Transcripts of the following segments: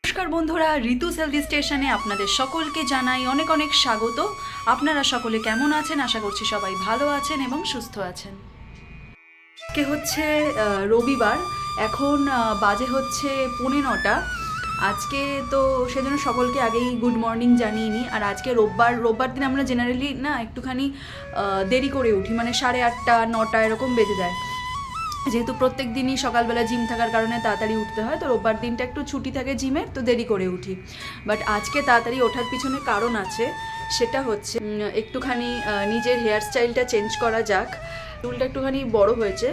নমস্কার বন্ধুরা, ঋতু হেলথি স্টেশনে আপনাদের সকলকে জানাই অনেক অনেক স্বাগত। আপনারা সকলে কেমন আছেন? আশা করছি সবাই ভালো আছেন এবং সুস্থ আছেন। কে হচ্ছে রবিবার, এখন বাজে হচ্ছে 9:45। আজকে তো সেজন্য সকলকে আগেই গুড মর্নিং জানিয়ে নিই। আর আজকে রোববার দিন আমরা জেনারেলি না একটুখানি দেরি করে উঠি, মানে 8:30 9টা এরকম বেজে যায়। যেহেতু প্রত্যেক দিনই সকালবেলা জিম থাকার কারণে তাড়াতাড়ি উঠতে হয়, তো রোববার দিনটা একটু ছুটি থাকে জিমের, তো দেরি করে উঠি। বাট আজকে তাড়াতাড়ি ওঠার পিছনে কারণ আছে, সেটা হচ্ছে একটুখানি নিজের হেয়ার স্টাইলটা চেঞ্জ করা যাক। চুলটা একটুখানি বড় হয়েছে,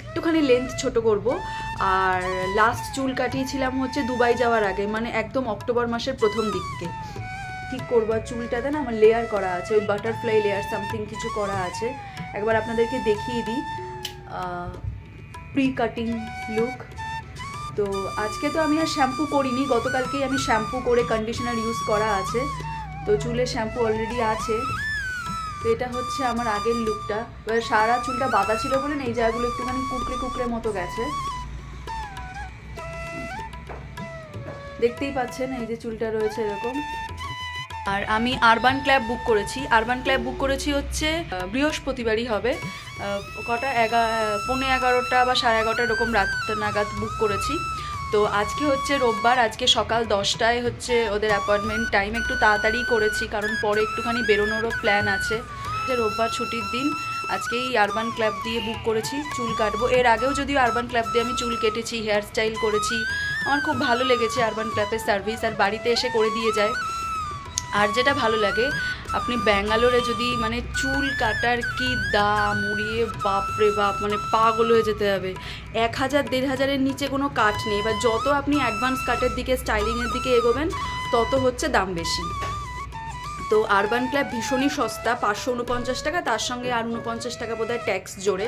একটুখানি লেন্থ ছোট করব। আর লাস্ট চুল কাটিয়েছিলাম হচ্ছে দুবাই যাওয়ার আগে, মানে একদম অক্টোবর মাসের প্রথম দিককে ঠিক করবো। আর চুলটাতে না আমার লেয়ার করা আছে, ওই বাটারফ্লাই লেয়ার সামথিং কিছু করা আছে। একবার আপনাদেরকে দেখিয়ে দিই প্রি কাটিং লুক। তো আজকে তো আমি আর শ্যাম্পু করিনি, গতকালকেই আমি শ্যাম্পু করে কন্ডিশনার ইউজ করা আছে, তো চুলে শ্যাম্পু অলরেডি আছে। তো এটা হচ্ছে আমার আগের লুকটা। এবার সারা চুলটা বাঁধা ছিল বলে এই জায়গাগুলো একটুখানি কুকড়ে মতো গেছে, দেখতেই পাচ্ছেন এই যে চুলটা রয়েছে এরকম। আর আমি আরবান ক্ল্যাব বুক করেছি হচ্ছে বৃহস্পতিবারই হবে, কটা 11:15 বা 11:30 এরকম রাত নাগাদ বুক করেছি। তো আজকে হচ্ছে রোববার, আজকে সকাল 10টায় হচ্ছে ওদের অ্যাপয়েন্টমেন্ট টাইম। একটু তাড়াতাড়ি করেছি কারণ পরে একটুখানি বেরোনোরও প্ল্যান আছে। রোববার ছুটির দিন, আজকেই আরবান ক্ল্যাব দিয়ে বুক করেছি চুল কাটবো। এর আগেও যদিও আরবান ক্ল্যাব দিয়ে আমি চুল কেটেছি, হেয়ার স্টাইল করেছি, আমার খুব ভালো লেগেছে আরবান ক্ল্যাবের সার্ভিস। আর বাড়িতে এসে করে দিয়ে যায়। আর যেটা ভালো লাগে, আপনি ব্যাঙ্গালোরে যদি মানে চুল কাটার কি দাম, উড়িয়ে বাপরে বাপ, মানে পাগল হয়ে যেতে হবে। 1000 1500-এর নিচে কোনো কাট নেই। এবার যত আপনি অ্যাডভান্স কাটের দিকে, স্টাইলিংয়ের দিকে এগোবেন, তত হচ্ছে দাম বেশি। তো আরবান ক্ল্যাব ভীষণই সস্তা, 549 টাকা, তার সঙ্গে আর 49 টাকা বোধহয় ট্যাক্স জোরে,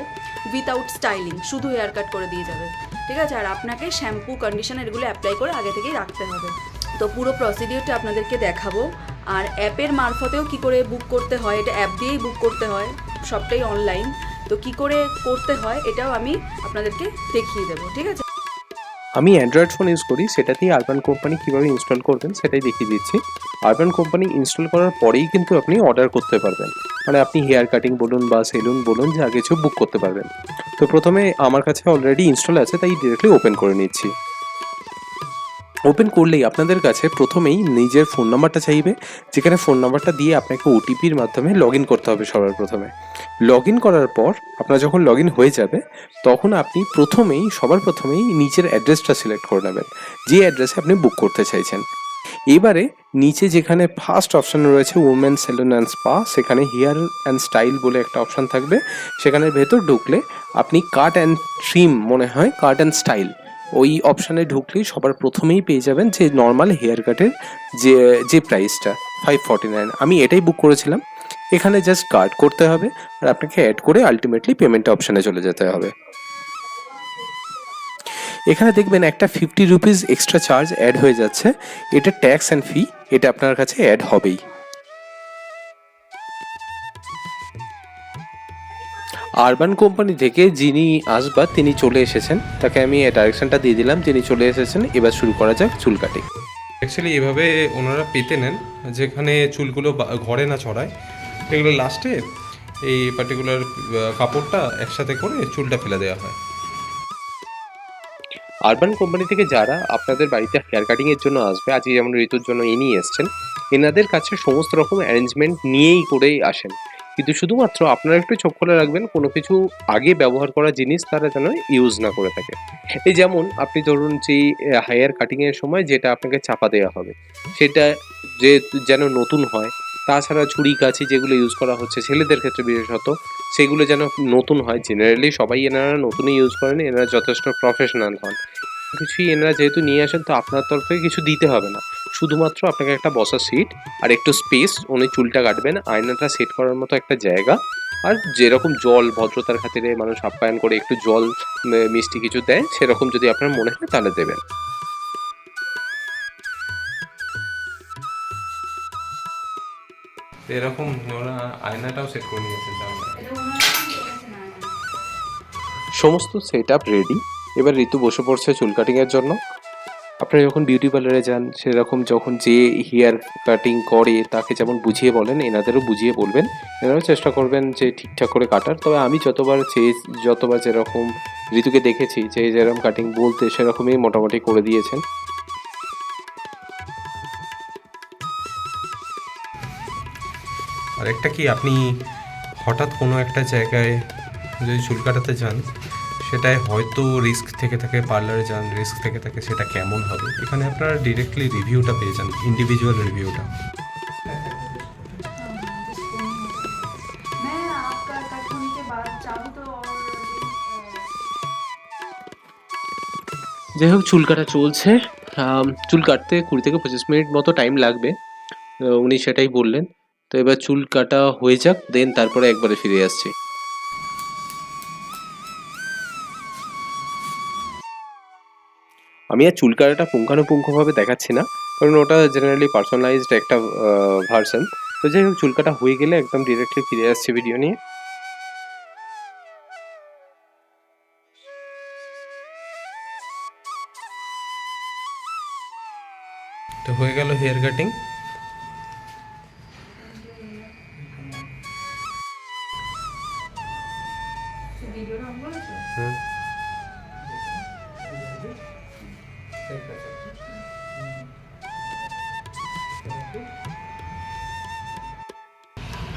উইথাউট স্টাইলিং, শুধু হেয়ার কাট করে দিয়ে যাবে, ঠিক আছে। আর আপনাকে শ্যাম্পু কন্ডিশনার এগুলো অ্যাপ্লাই করে আগে থেকেই রাখতে হবে। তো পুরো প্রসিডিওরটা আপনাদেরকে দেখাবো। আর অ্যাপের মারফতেও কি করে বুক করতে হয়, এটা অ্যাপ দিয়েই বুক করতে হয়, সবটাই অনলাইন। তো কি করে করতে হয় এটাও আমি আপনাদেরকে দেখিয়ে দেবো, ঠিক আছে। আমি অ্যান্ড্রয়েড ফোন ইউজ করি, সেটাতেই আরবান কোম্পানি কীভাবে ইনস্টল করবেন সেটাই দেখিয়ে দিচ্ছি। আরবান কোম্পানি ইনস্টল করার পরেই কিন্তু আপনি অর্ডার করতে পারবেন, মানে আপনি হেয়ার কাটিং বলুন বা সেলুন বলুন, যা কিছু বুক করতে পারবেন। তো প্রথমে আমার কাছে অলরেডি ইনস্টল আছে, তাই ডিরেক্টলি ওপেন করে নিচ্ছি। ওপেন করলেই আপনাদের কাছে প্রথমেই নিজের ফোন নাম্বারটা চাইবে, যেখানে ফোন নাম্বারটা দিয়ে আপনাকে ওটিপির মাধ্যমে লগ ইন করতে হবে। সবার প্রথমে লগ ইন করার পর আপনার যখন লগ ইন হয়ে যাবে, তখন আপনি সবার প্রথমেই নিচের অ্যাড্রেসটা সিলেক্ট করে নেবেন, যে অ্যাড্রেসে আপনি বুক করতে চাইছেন। এবারে নিচে যেখানে ফার্স্ট অপশান রয়েছে উমেন সেলুন অ্যান্ড স্পা, সেখানে হেয়ার অ্যান্ড স্টাইল বলে একটা অপশান থাকবে। সেখানের ভেতর ঢুকলে আপনি কাট অ্যান্ড ট্রিম, মনে হয় কাট অ্যান্ড স্টাইল, ওই অপশানে ঢুকলেই সবার প্রথমেই পেয়ে যাবেন যে নর্মাল হেয়ার কাটের যে প্রাইসটা 549। আমি এটাই বুক করেছিলাম। এখানে জাস্ট কার্ড করতে হবে আর আপনাকে অ্যাড করে আলটিমেটলি পেমেন্ট অপশানে চলে যেতে হবে। এখানে দেখবেন একটা 50 রুপিস এক্সট্রা চার্জ অ্যাড হয়ে যাচ্ছে, এটা ট্যাক্স অ্যান্ড ফি, এটা আপনার কাছে অ্যাড হবেই। আরবান কোম্পানি থেকে যিনি আসবার তিনি চলে এসেছেন, তাকে আমি ডাইরেকশনটা দিয়ে দিলাম, তিনি চলে এসেছেন। এবার শুরু করা যাক চুল কাটিং। অ্যাকচুয়ালি এভাবে ওনারা পেতে নেন, যেখানে চুলগুলো ঘরে না ছড়ায়, এগুলো লাস্টে এই পার্টিকুলার কাপড়টা একসাথে করে চুলটা ফেলে দেওয়া হয়। আরবান কোম্পানি থেকে যারা আপনাদের বাড়িতে হেয়ার কাটিংয়ের জন্য আসবে, আজকে যেমন ঋতুর জন্য ইনি এসছেন, এনাদের কাছে সমস্ত রকম অ্যারেঞ্জমেন্ট নিয়েই করেই আসেন। কিন্তু শুধুমাত্র আপনারা একটু চোখ খোলা রাখবেন, কোনো কিছু আগে ব্যবহার করা জিনিস তারা যেন ইউজ না করে থাকে। এই যেমন আপনি ধরুন যে হেয়ার কাটিংয়ের সময় যেটা আপনাকে চাপা দেওয়া হবে, সেটা যেন নতুন হয়। তাছাড়া ছুরি কাঁচি যেগুলো ইউজ করা হচ্ছে ছেলেদের ক্ষেত্রে বিশেষত, সেগুলো যেন নতুন হয়। জেনারেলি সবাই এনারা নতুনই ইউজ করেন, এনারা যথেষ্ট প্রফেশনাল হন। কিছুই এনারা যেহেতু নিয়ে আসেন, তো আপনার তরফ থেকে কিছু দিতে হবে না, শুধুমাত্র আপনাকে একটা বসার সিট আর একটু স্পেস, উনি চুলটা কাটবেন, আয়নাটা সেট করার মতো একটা জায়গা, আর যেরকম জল ভদ্রতার খাতিরে মানুষ আপ্যায়ন করে একটু জল মিষ্টি কিছু দেয়, সেরকম যদি আপনার মনে হয় তাহলে দেবেন। এরকম ওরা আয়নাটাও সেট করে নিয়েছে। সমস্ত সেট আপ রেডি। এবার ঋতু বসে পড়ছে চুল কাটিংয়ের জন্য। আপনারা যখন বিউটি পার্লারে যান সেরকম যখন যে হেয়ার কাটিং করে তাকে যেমন বুঝিয়ে বলেন এনাদেরও বুঝিয়ে বলবেন, এনারাও চেষ্টা করবেন যে ঠিকঠাক করে কাটার। তবে আমি যতবার যেরকম ঋতুকে দেখেছি যে যেরকম কাটিং বলতে সেরকমই মোটামুটি করে দিয়েছেন। আর একটা কি, আপনি হঠাৎ কোনো একটা জায়গায় যদি চুল কাটাতে যান, সেটাই হয়তো রিস্ক থেকে থাকে, পার্লারে যান রিস্ক থেকে থাকে, সেটা কেমন হবে, এখানে আপনারা ডিরেক্টলি রিভিউটা পেয়ে যান, ইন্ডিভিজুয়াল রিভিউটা। যাই হোক, চুল কাটা চলছে। চুল কাটতে 20 থেকে 25 মিনিট মতো টাইম লাগবে, উনি সেটাই বললেন। তো এবার চুল কাটা হয়ে যাক, দেন তারপরে একবারে ফিরে আসছি। আমি আর চুল কাটাটা পুঙ্খানুপুঙ্খভাবে দেখাচ্ছি না, কারণ ওটা জেনারেলি পার্সোনালাইজড একটা ভার্সন। তো যাই হোক, চুল কাটা হয়ে গেলে একদম ডিরেক্টলি ফিরে আসছি ভিডিও নিয়ে। তো হয়ে গেল হেয়ার কাটিং।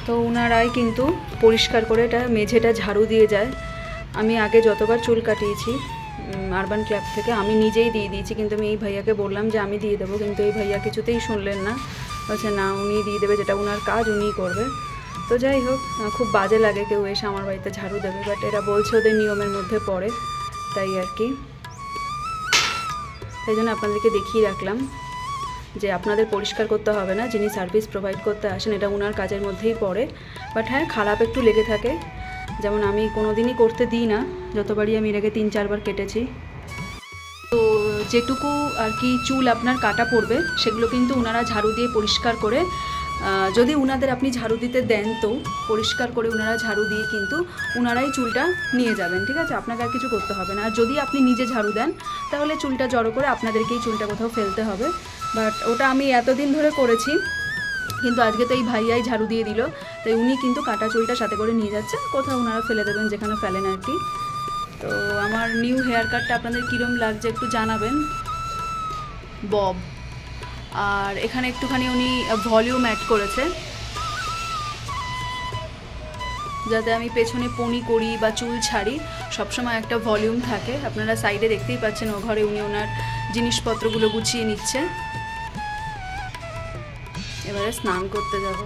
তো ওনারাই কিন্তু পরিষ্কার করে এটা মেঝেটা ঝাড়ু দিয়ে যায়। আমি আগে যতবার চুল কাটিয়েছি আরবান ক্লাব থেকে আমি নিজেই দিয়ে দিয়েছি, কিন্তু আমি এই ভাইয়াকে বললাম যে আমি দিয়ে দেবো, কিন্তু এই ভাইয়া কিছুতেই শুনলেন না, বলছে না উনি দিয়ে দেবে, যেটা ওনার কাজ উনিই করবে। তো যাই হোক, খুব বাজে লাগে কেউ এসে আমার বাড়িতে ঝাড়ু দেবে, বাট এরা বলছে ওদের নিয়মের মধ্যে পড়ে, তাই আর কি। তাই জন্য আপনাদেরকে দেখিয়ে রাখলাম যে আপনাদের পরিষ্কার করতে হবে না, যিনি সার্ভিস প্রোভাইড করতে আসেন এটা ওনার কাজের মধ্যেই পড়ে। বাট হ্যাঁ, খারাপ একটু লেগে থাকে, যেমন আমি কোনো দিনই করতে দিই না, যতবারই আমি এর আগে 3-4 বার কেটেছি। তো যেটুকু আর কি চুল আপনার কাটা পড়বে সেগুলো কিন্তু ওনারা ঝাড়ু দিয়ে পরিষ্কার করে, যদি উনাদের আপনি ঝাড়ু দিতে দেন তো পরিষ্কার করে ওনারা ঝাড়ু দিয়ে কিন্তু ওনারাই চুলটা নিয়ে যাবেন, ঠিক আছে? আপনাকে আর কিছু করতে হবে না। আর যদি আপনি নিজে ঝাড়ু দেন তাহলে চুলটা জড়ো করে আপনাদেরকেই চুলটা কোথাও ফেলতে হবে। বাট ওটা আমি এতদিন ধরে করেছি, কিন্তু আজকে তো এই ভাইয়াই ঝাড়ু দিয়ে দিল, তাই উনি কিন্তু কাটা চুলটা সাথে করে নিয়ে যাচ্ছে, কোথাও ওনারা ফেলে দেবেন যেখানে ফেলেন আর কি। তো আমার নিউ হেয়ার কাটটা আপনাদের কীরকম লাগছে একটু জানাবেন। বব, আর এখানে একটুখানি উনি ভলিউম অ্যাড করেছে, যাতে আমি পেছনে পনি করি বা চুল ছাড়ি সবসময় একটা ভলিউম থাকে। আপনারা সাইডে দেখতেই পাচ্ছেন ও ঘরে উনি ওনার জিনিসপত্রগুলো গুছিয়ে নিচ্ছে। এবারে স্নান করতে যাব।